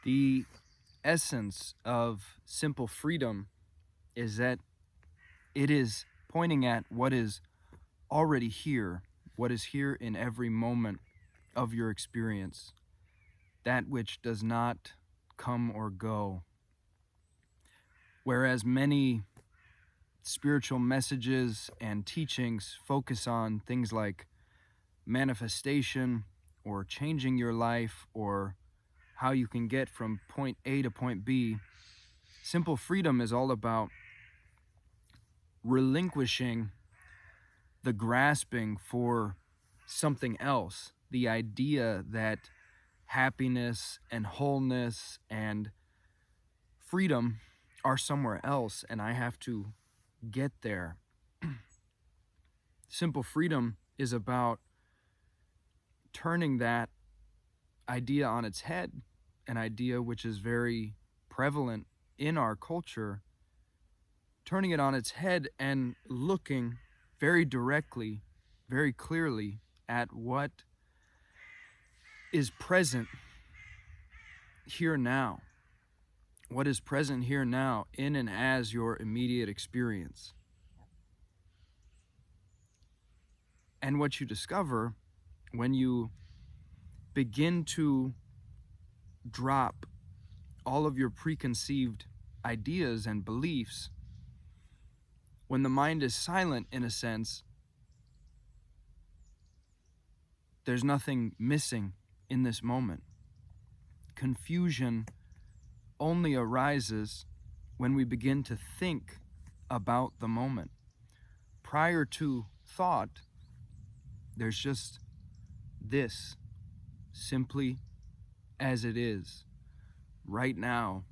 The essence of simple freedom is that it is pointing at what is already here, what is here in every moment of your experience, that which does not come or go. Whereas many spiritual messages and teachings focus on things like manifestation or changing your life or how you can get from point A to point B, simple freedom is all about relinquishing the grasping for something else, the idea that happiness and wholeness and freedom are somewhere else and I have to get there. Simple freedom is about turning that idea on its head, an idea which is very prevalent in our culture, turning it on its head and looking very directly, very clearly at what is present here now. What is present here now in and as your immediate experience. And what you discover when you begin to drop all of your preconceived ideas and beliefs, when the mind is silent in a sense, there's nothing missing in this moment. Confusion only arises when we begin to think about the moment. Prior to thought, there's just this, simply as it is, right now,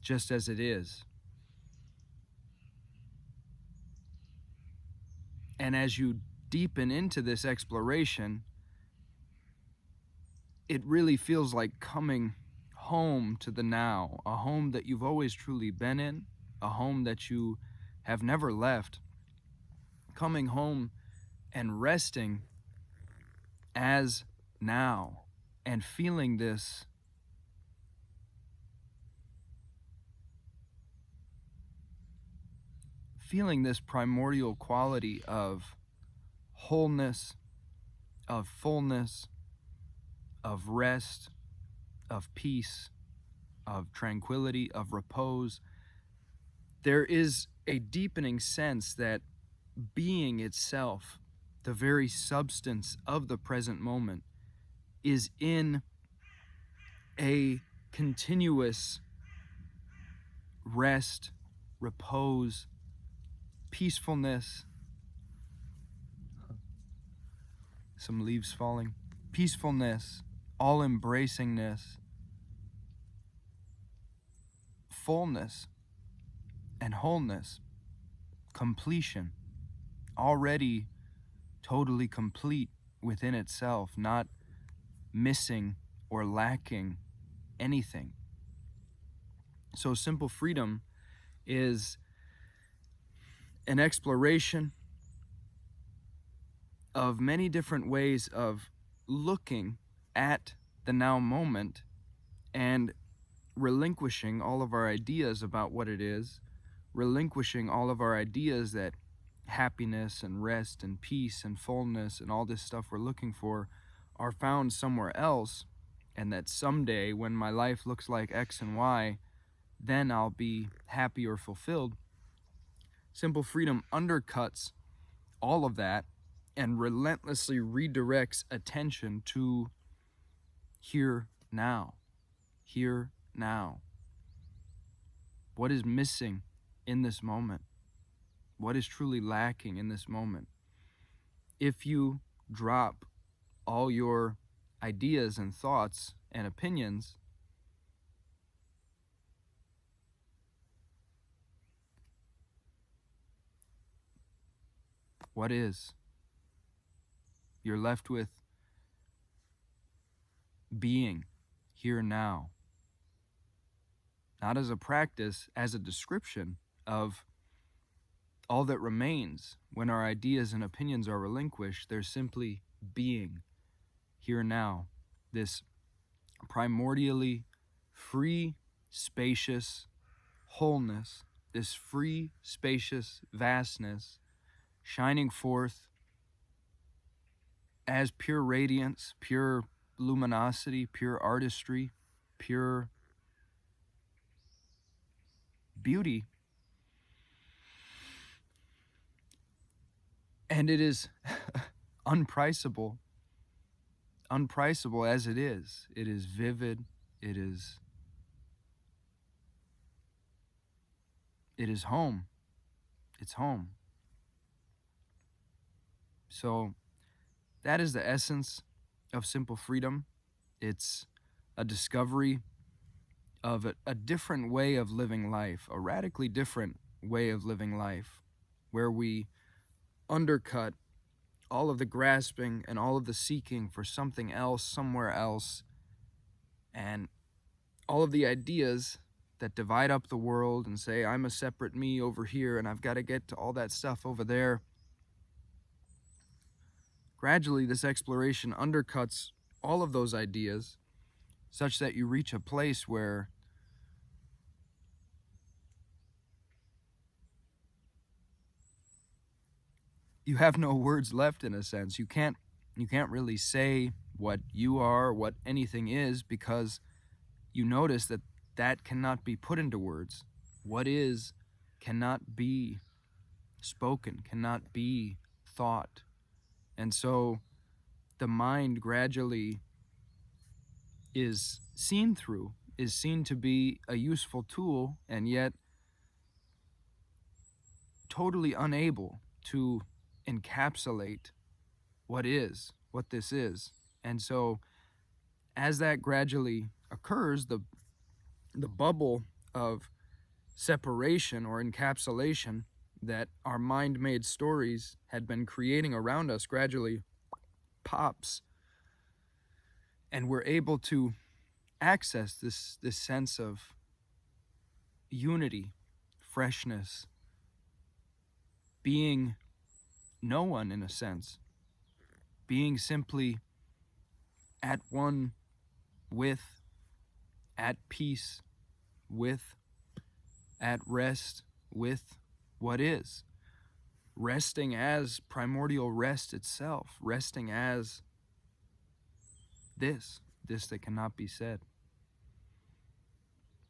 just as it is. And as you deepen into this exploration, it really feels like coming home to the now, a home that you've always truly been in, a home that you have never left, coming home and resting as now and feeling this primordial quality of wholeness, of fullness, of rest, of peace, of tranquility, of repose. There is a deepening sense that being itself, the very substance of the present moment, is in a continuous rest, repose, peacefulness, some leaves falling, peacefulness, all-embracingness, fullness, and wholeness, completion, already totally complete within itself, not missing or lacking anything. So simple freedom is an exploration of many different ways of looking at the now moment and relinquishing all of our ideas about what it is, relinquishing all of our ideas that happiness and rest and peace and fullness and all this stuff we're looking for are found somewhere else, and that someday when my life looks like X and Y, then I'll be happy or fulfilled. Simple freedom undercuts all of that and relentlessly redirects attention to here now. Here now. What is missing in this moment? What is truly lacking in this moment? If you drop all your ideas and thoughts and opinions, what is? You're left with being here now. Not as a practice, as a description of all that remains when our ideas and opinions are relinquished. There's simply being here now, this primordially free, spacious wholeness, this free, spacious vastness, shining forth as pure radiance, pure luminosity, pure artistry, pure beauty. And it is unpriceable as it is. It is vivid. It is home. It's home. So that is the essence of simple freedom. It's a discovery of a different way of living life, a radically different way of living life, where we undercut all of the grasping and all of the seeking for something else, somewhere else, and all of the ideas that divide up the world and say, I'm a separate me over here and I've got to get to all that stuff over there. Gradually, this exploration undercuts all of those ideas such that you reach a place where you have no words left, in a sense. You can't really say what you are, what anything is, because you notice that that cannot be put into words. What is cannot be spoken, cannot be thought. And so the mind gradually is seen to be a useful tool, and yet totally unable to encapsulate what this is. And so as that gradually occurs, the bubble of separation or encapsulation that our mind-made stories had been creating around us gradually pops, and we're able to access this sense of unity, freshness, being no one, in a sense, being simply at one with, at peace with, at rest with what is, resting as primordial rest itself, resting as this that cannot be said.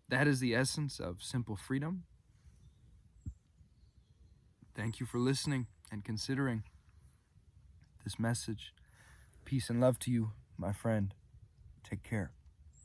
That is the essence of simple freedom. Thank you for listening and considering this message. Peace and love to you, my friend. Take care.